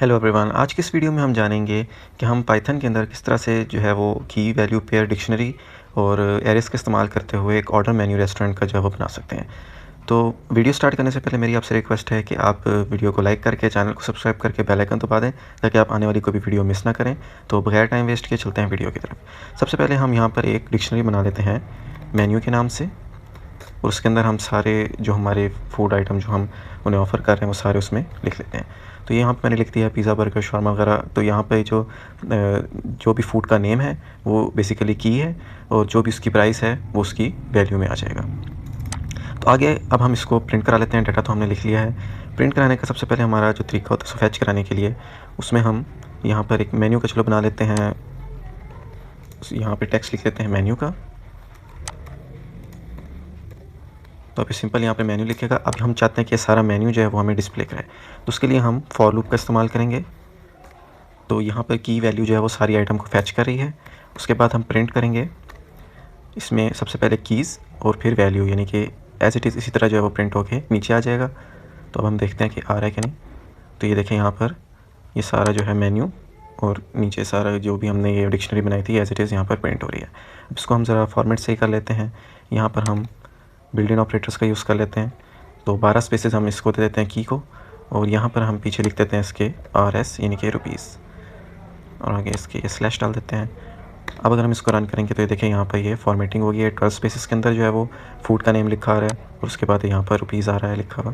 Hello everyone, आज की इस वीडियो में हम जानेंगे कि हम पाइथन के अंदर किस तरह से जो है वो की वैल्यू पेयर डिक्शनरी और एरेस का इस्तेमाल करते हुए एक ऑर्डर मेन्यू रेस्टोरेंट का जो है वो बना सकते हैं। तो वीडियो स्टार्ट करने से पहले मेरी आपसे रिक्वेस्ट है कि आप वीडियो को लाइक करके चैनल को सब्सक्राइब करके बेल आइकन दबा दें ताकि आप आने वाली कोई भी वीडियो मिस ना करें। तो बगैर टाइम वेस्ट किए चलते हैं वीडियो की तरफ। सबसे पहले हम यहाँ पर एक डिक्शनरी बना लेते हैं मेन्यू के नाम से, और उसके अंदर हम सारे जो हमारे फूड आइटम जो हम उन्हें ऑफ़र कर रहे हैं वो सारे उसमें लिख लेते हैं। तो यहाँ पे मैंने लिख दिया पिज़्ज़ा, बर्गर, शॉर्मा वगैरह। तो यहाँ पे जो भी फूड का नेम है वो बेसिकली की है, और जो भी उसकी प्राइस है वो उसकी वैल्यू में आ जाएगा। तो आगे अब हम इसको प्रिंट करा लेते हैं। डाटा तो हमने लिख लिया है। प्रिंट कराने का सबसे पहले हमारा जो तरीका होता है फैच कराने के लिए, उसमें हम यहाँ पर एक मेन्यू का चलो बना लेते हैं। यहाँ पे टेक्स्ट लिख लेते हैं मेन्यू का। तो अभी सिंपल यहाँ पे मेन्यू लिखेगा। अब हम चाहते हैं कि ये सारा मेन्यू जो है वो हमें डिस्प्ले कराए, तो उसके लिए हम फॉर लूप का इस्तेमाल करेंगे। तो यहाँ पर की वैल्यू जो है वो सारी आइटम को फैच कर रही है। उसके बाद हम प्रिंट करेंगे इसमें सबसे पहले कीज़ और फिर वैल्यू, यानी कि एज इट इज़ इसी तरह जो है वो प्रिंट होके नीचे आ जाएगा। तो अब हम देखते हैं कि आ रहा है कि नहीं। तो ये देखें यहाँ पर ये सारा जो है मेन्यू और नीचे सारा जो भी हमने ये डिक्शनरी बनाई थी एज इट इज़ यहाँ पर प्रिंट हो रही है। अब इसको हम ज़रा फॉर्मेट सही कर लेते हैं। यहाँ पर हम बिल्ट इन ऑपरेटर्स का यूज़ कर लेते हैं। तो 12 स्पेसेस हम इसको दे देते हैं की को, और यहाँ पर हम पीछे लिख देते हैं इसके RS यानी कि रुपीज़, और आगे इसके ये स्लैश डाल देते हैं। अब अगर हम इसको रन करेंगे तो ये देखें यहाँ पर ये फॉर्मेटिंग हो गई है। 12 स्पेसेस के अंदर जो है वो फूड का नेम लिखा आ रहा है, और उसके बाद यहाँ पर रुपीज़ आ रहा है लिखा हुआ।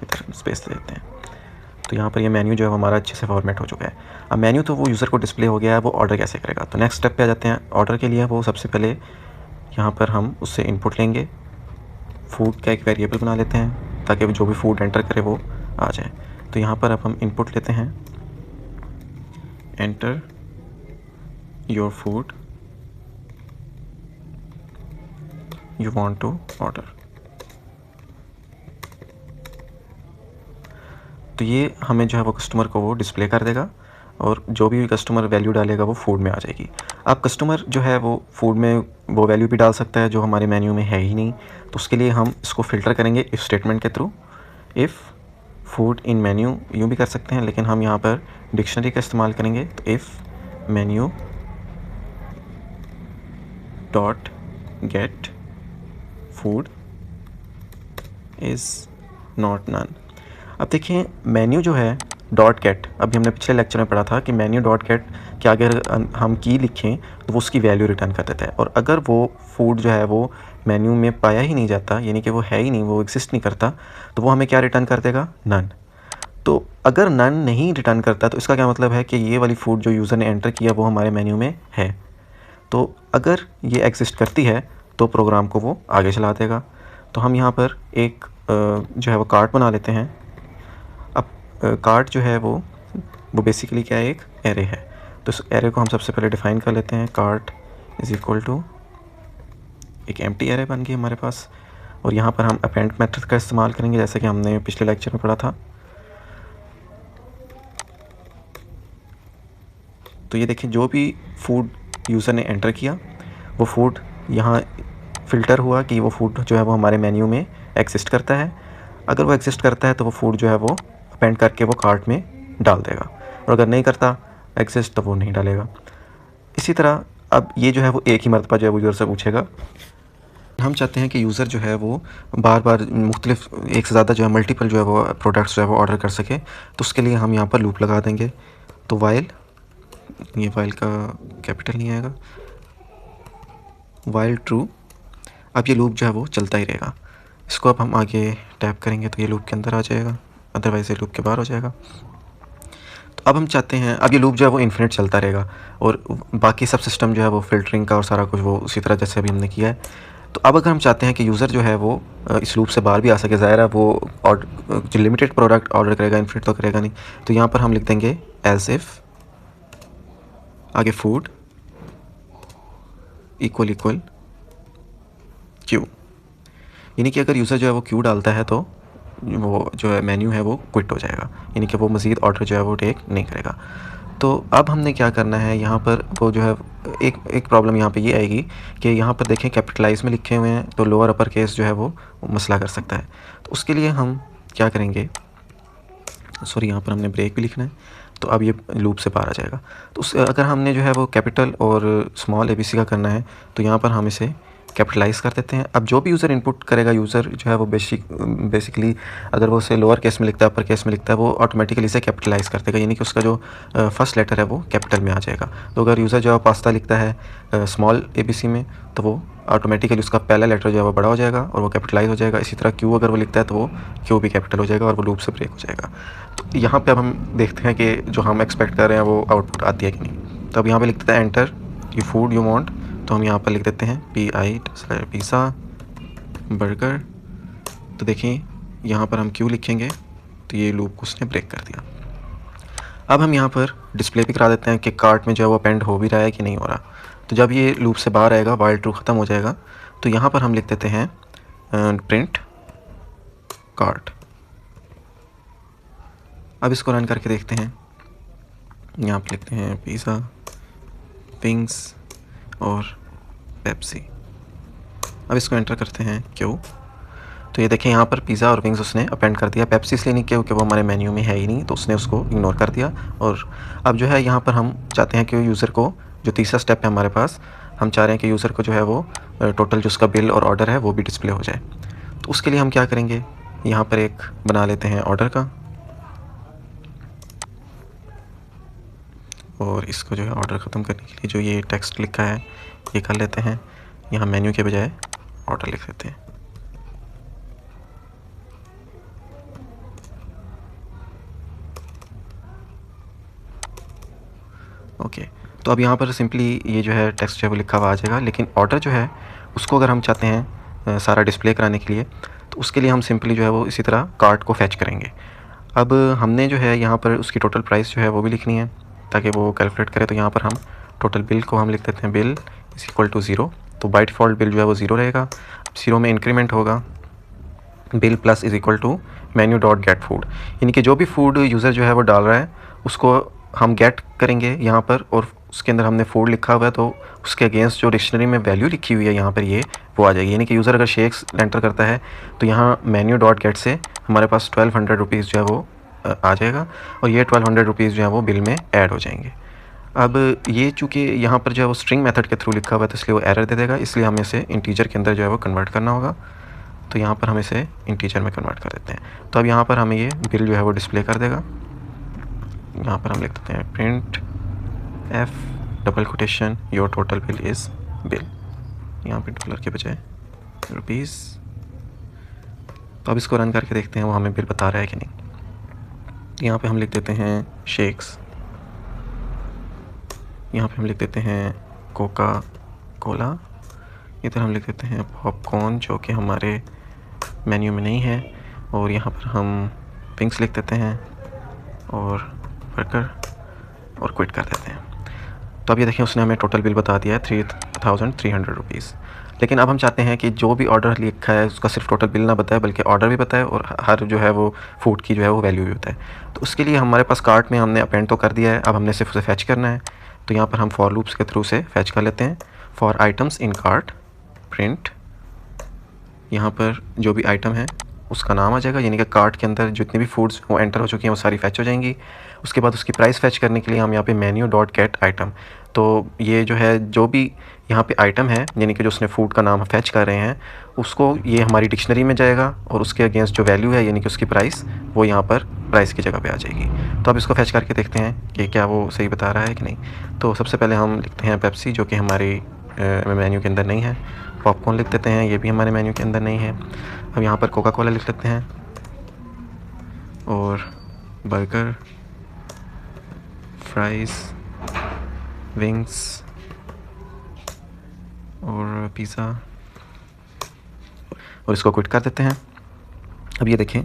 इधर स्पेस दे देते हैं। तो यहाँ पर ये मेन्यू जो है हमारा अच्छे से फॉर्मेट हो चुका है। अब मेन्यू तो वो यूज़र को डिस्प्ले हो गया है, वो ऑर्डर कैसे करेगा। तो नेक्स्ट स्टेप पे आ जाते हैं। ऑर्डर के लिए वो सबसे पहले यहाँ पर हम उससे इनपुट लेंगे, फूड का एक वेरिएबल बना लेते हैं ताकि जो भी फूड एंटर करे वो आ जाए। तो यहाँ पर अब हम इनपुट लेते हैं, enter your food you want to order. तो ये हमें जो है वो कस्टमर को वो डिस्प्ले कर देगा, और जो भी कस्टमर वैल्यू डालेगा वो फूड में आ जाएगी। अब कस्टमर जो है वो फूड में वो वैल्यू भी डाल सकता है जो हमारे मेन्यू में है ही नहीं। तो उसके लिए हम इसको फ़िल्टर करेंगे इफ़ स्टेटमेंट के through. If food in menu यूँ भी कर सकते हैं, लेकिन हम यहाँ पर डिक्शनरी का इस्तेमाल करेंगे। तो if menu dot get food is not none. अब देखिए मेन्यू जो है डॉट गेट, अभी हमने पिछले लेक्चर में पढ़ा था कि मेन्यू डॉट गेट कि अगर हम की लिखें तो वो उसकी वैल्यू रिटर्न कर देता है, और अगर वो फूड जो है वो मेन्यू में पाया ही नहीं जाता, यानी कि वो है ही नहीं, वो एग्जिस्ट नहीं करता, तो वो हमें क्या रिटर्न कर देगा, नन। तो अगर नन नहीं रिटर्न करता तो इसका क्या मतलब है कि ये वाली फूड जो यूज़र ने एंटर किया वो हमारे मेन्यू में है। तो अगर ये एग्जिस्ट करती है तो प्रोग्राम को वो आगे चला देगा। तो हम यहाँ पर एक जो है वो कार्ट बना लेते हैं। अब कार्ट जो है वो बेसिकली क्या है, एक एरे है। तो इस एरे को हम सबसे पहले डिफ़ाइन कर लेते हैं। कार्ट इज़ इक्वल टू एक एम्प्टी एरे बन गई हमारे पास, और यहाँ पर हम अपेंड मेथड का इस्तेमाल करेंगे जैसे कि हमने पिछले लेक्चर में पढ़ा था। तो ये देखें जो भी फूड यूज़र ने एंटर किया वो फूड यहाँ फ़िल्टर हुआ कि वो फूड जो है वो हमारे मेन्यू में एग्जिस्ट करता है। अगर वो एग्जिस्ट करता है तो वो फूड जो है वो अपेंड करके वो कार्ट में डाल देगा, और अगर नहीं करता एग्जिस्ट तो वो नहीं डालेगा। इसी तरह अब ये जो है वो एक ही मरतबा जो है वो यूज़र से पूछेगा। हम चाहते हैं कि यूज़र जो है वो बार बार मुख्तलिफ एक से ज़्यादा जो है मल्टीपल जो है वो प्रोडक्ट्स जो है वो ऑर्डर कर सके। तो उसके लिए हम यहाँ पर लूप लगा देंगे। तो वाइल, ये वाइल का कैपिटल नहीं आएगा, वाइल ट्रू। अब ये लूप जो है वो चलता ही रहेगा। इसको अब हम आगे टैप करेंगे तो ये लूप के अंदर आ जाएगा, अदरवाइज़ ये लूप के बाहर हो जाएगा। तो अब हम चाहते हैं अब ये लूप जो है वो इन्फिनिट चलता रहेगा, और बाकी सब सिस्टम जो है वो फ़िल्टरिंग का और सारा कुछ वो उसी तरह जैसे अभी हमने किया है। तो अब अगर हम चाहते हैं कि यूज़र जो है वो इस लूप से बाहर भी आ सके, ज़ाहिर है वो जो लिमिटेड प्रोडक्ट ऑर्डर करेगा, इन्फिनिट तो करेगा नहीं। तो यहाँ पर हम लिख देंगे एज इफ़ आगे फूड इक्वल क्यू, यानी कि अगर यूज़र जो है वो क्यू डालता है तो वो जो है मेन्यू है वो क्विट हो जाएगा, यानी कि वो मज़ीद ऑर्डर जो है वो टेक नहीं करेगा। तो अब हमने क्या करना है, यहाँ पर वो जो है एक प्रॉब्लम यहाँ पे ये आएगी कि यहाँ पर देखें कैपिटलाइज में लिखे हुए हैं, तो लोअर अपर केस जो है वो मसला कर सकता है। तो उसके लिए हम क्या करेंगे, सॉरी यहाँ पर हमने ब्रेक भी लिखना है। तो अब ये लूप से बाहर आ जाएगा। तो अगर हमने जो है वो कैपिटल और स्मॉल ABC का करना है तो यहाँ पर हम इसे कैपिटलाइज़ कर देते हैं। अब जो भी यूज़र इनपुट करेगा, यूज़र जो है वो बेसिकली अगर वो उसे लोअर केस में लिखता है, अपर केस में लिखता है, वो ऑटोमेटिकली इसे कैपिटलाइज़ कर देगा, यानी कि उसका जो फर्स्ट लेटर है वो कैपिटल में आ जाएगा। तो अगर यूज़र जो है पास्ता लिखता है स्मॉल ABC में, तो वो ऑटोमेटिकली उसका पहला लेटर जो है वो बड़ा हो जाएगा और वो कैपिटलाइज हो जाएगा। इसी तरह क्यू अगर वो लिखता है तो वो क्यू भी कैपिटल हो जाएगा और वो लूप से ब्रेक हो जाएगा। तो यहाँ पे अब हम देखते हैं कि जो हम एक्सपेक्ट कर रहे हैं वो आउटपुट आती है कि नहीं। तो अब यहाँ पे लिख देते हैं enter you food you want, तो हम यहाँ पर लिख देते हैं पिज़्ज़ा बर्गर। तो देखिए यहाँ पर हम क्यू लिखेंगे तो ये लूप को उसने ब्रेक कर दिया। अब हम यहाँ पर डिस्प्ले भी करा देते हैं कि कार्ट में जो है वो अपेंड हो भी रहा है कि नहीं हो रहा। तो जब ये लूप से बाहर आएगा, वाइल ट्रू ख़त्म हो जाएगा, तो यहाँ पर हम लिख देते हैं प्रिंट कार्ट। अब इसको रन करके देखते हैं। यहाँ पर लिखते हैं पिज़्ज़ा, विंग्स और पेप्सी। अब इसको एंटर करते हैं क्यों। तो ये देखें यहाँ पर पिज़्ज़ा और विंग्स उसने अपेंड कर दिया। पेप्सी इसलिए नहीं क्योंकि वो हमारे मेन्यू में है ही नहीं, तो उसने उसको इग्नोर कर दिया। और अब जो है यहाँ पर हम चाहते हैं कि यूज़र को, जो तीसरा स्टेप है हमारे पास, हम चाह रहे हैं कि यूज़र को जो है वो टोटल जो उसका बिल और ऑर्डर है वो भी डिस्प्ले हो जाए। तो उसके लिए हम क्या करेंगे, यहाँ पर एक बना लेते हैं ऑर्डर का, और इसको जो है ऑर्डर ख़त्म करने के लिए जो ये टेक्स्ट लिखा है ये कर लेते हैं, यहाँ मेन्यू के बजाय ऑर्डर लिख देते हैं। ओके, तो अब यहाँ पर सिंपली ये जो है टेक्स्ट जो है वो लिखा हुआ आ जाएगा, लेकिन ऑर्डर जो है उसको अगर हम चाहते हैं सारा डिस्प्ले कराने के लिए, तो उसके लिए हम सिंपली जो है वो इसी तरह कार्ट को फैच करेंगे। अब हमने जो है यहाँ पर उसकी टोटल प्राइस जो है वो भी लिखनी है ताकि वो कैलकुलेट करे। तो यहाँ पर हम टोटल बिल को हम लिख देते हैं बिल इज इक्वल टू 0। तो बाय डिफ़ॉल्ट बिल जो है वो 0 रहेगा। 0 में इंक्रीमेंट होगा bill plus is equal to menu dot get food, यानी कि जो भी फूड यूज़र जो है वो डाल रहा है उसको हम गेट करेंगे यहाँ पर, और उसके अंदर हमने फूड लिखा हुआ है तो उसके अगेंस्ट जो डिक्शनरी में वैल्यू लिखी हुई है यहाँ पर ये वो आ जाएगी। यानी कि यूज़र अगर शेक्स एंटर करता है तो यहाँ मेन्यू डॉट गेट से हमारे पास 1200 रुपीज़ जो है वो आ जाएगा, और ये 1200 रुपीज़ जो है वो बिल में ऐड हो जाएंगे। अब ये चूँकि यहाँ पर जो है वो स्ट्रिंग मेथड के थ्रू लिखा हुआ है तो इसलिए वो एरर दे देगा, इसलिए हमें इसे इंटीजर के अंदर जो है वो कन्वर्ट करना होगा। तो यहाँ पर हम इसे इंटीजर में कन्वर्ट कर देते हैं। तो अब यहाँ पर हमें ये बिल जो है वो डिस्प्ले कर देगा। यहाँ पर हम लिख देते हैं print F double quotation your total bill is bill, यहाँ पे डॉलर के बजाय रुपीज़। तो अब इसको रन करके देखते हैं वो हमें बिल बता रहा है कि नहीं। यहाँ पे हम लिख देते हैं शेक्स, यहाँ पे हम लिख देते हैं कोका कोला, इधर हम लिख देते हैं पॉपकॉर्न जो कि हमारे मेन्यू में नहीं है, और यहाँ पर हम विंग्स लिख देते हैं और बर्गर और क्विट कर देते हैं। तो अब ये देखें उसने हमें टोटल बिल बता दिया है 3300 रुपीज़। लेकिन अब हम चाहते हैं कि जो भी ऑर्डर लिखा है उसका सिर्फ टोटल बिल ना बताए बल्कि ऑर्डर भी बताए और हर जो है वो फूड की जो है वो वैल्यू भी बताए। तो उसके लिए हमारे पास कार्ट में हमने अपेंड तो कर दिया है, अब हमने सिर्फ उसे फैच करना है। तो यहाँ पर हम फॉर लूप्स के थ्रू से फैच कर लेते हैं। For items in cart print, यहाँ पर जो भी आइटम है उसका नाम आ जाएगा, यानी कि कार्ट के अंदर जितनी भी फूड्स वो एंटर हो चुकी हैं वो सारी फैच हो जाएंगी। उसके बाद उसकी प्राइस फैच करने के लिए हम यहाँ पे मेन्यू डॉट गेट आइटम, तो ये जो है जो भी यहाँ पे आइटम है यानी कि जो उसने फूड का नाम फैच कर रहे हैं उसको ये हमारी डिक्शनरी में जाएगा और उसके अगेंस्ट जो वैल्यू है यानी कि उसकी प्राइस वो यहाँ पर प्राइस की जगह पे आ जाएगी। तो अब इसको फैच करके देखते हैं कि क्या वो सही बता रहा है कि नहीं। तो सबसे पहले हम लिखते हैं पेप्सी जो कि हमारी मेन्यू के अंदर नहीं है। पॉपकॉर्न लिख देते हैं, ये भी हमारे मेन्यू के अंदर नहीं है। अब यहाँ पर कोका कोला लिख लेते हैं और बर्गर, फ्राइज़, विंग्स और पिज़्ज़ा, और इसको क्विट कर देते हैं। अब ये देखें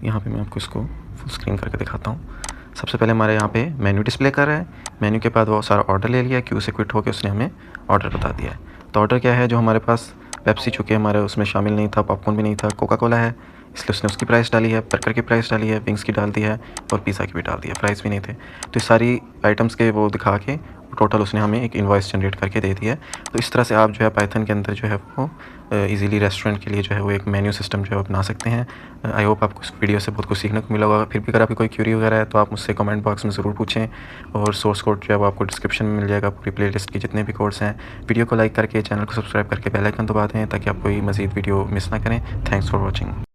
यहाँ पे मैं आपको इसको फुल स्क्रीन करके दिखाता हूँ। सबसे पहले हमारे यहाँ पे मेन्यू डिस्प्ले कर रहा है, मेन्यू के बाद वो सारा ऑर्डर ले लिया, क्यू से क्विट होकर उसने हमें ऑर्डर बता दिया है। तो ऑर्डर क्या है जो हमारे पास पेप्सी चूँकि हमारे उसमें शामिल नहीं था, पॉपकॉर्न भी नहीं था, कोका कोला है इसलिए उसने उसकी प्राइस डाली है, बर्गर की प्राइस डाली है, विंग्स की डाल दी है और पिज़्ज़ा की भी डाल दी है, फ्राइज़ भी नहीं थे। तो ये सारी आइटम्स के वो दिखा के टोटल उसने हमें एक इनवॉइस जनरेट करके दे दिया है। तो इस तरह से आप जो है पाइथन के अंदर जो है वो ईज़िली रेस्टोरेंट के लिए जो है वो एक मेन्यू सिस्टम जो है वो बना सकते हैं। आई होप आपको इस वीडियो से बहुत कुछ सीखने को मिला होगा। फिर भी अगर आपकी कोई क्यूरी वगैरह है तो आप मुझसे कमेंट बॉक्स में ज़रूर पूछें और सोर्स कोड जो है वो आपको डिस्क्रिप्शन में मिल जाएगा, पूरी प्लेलिस्ट के जितने भी कोड्स हैं। वीडियो को लाइक करके, चैनल को सब्सक्राइब करके बेल आइकन दबा दें ताकि आप कोई मज़ीद वीडियो मिस ना करें। Thanks for watching.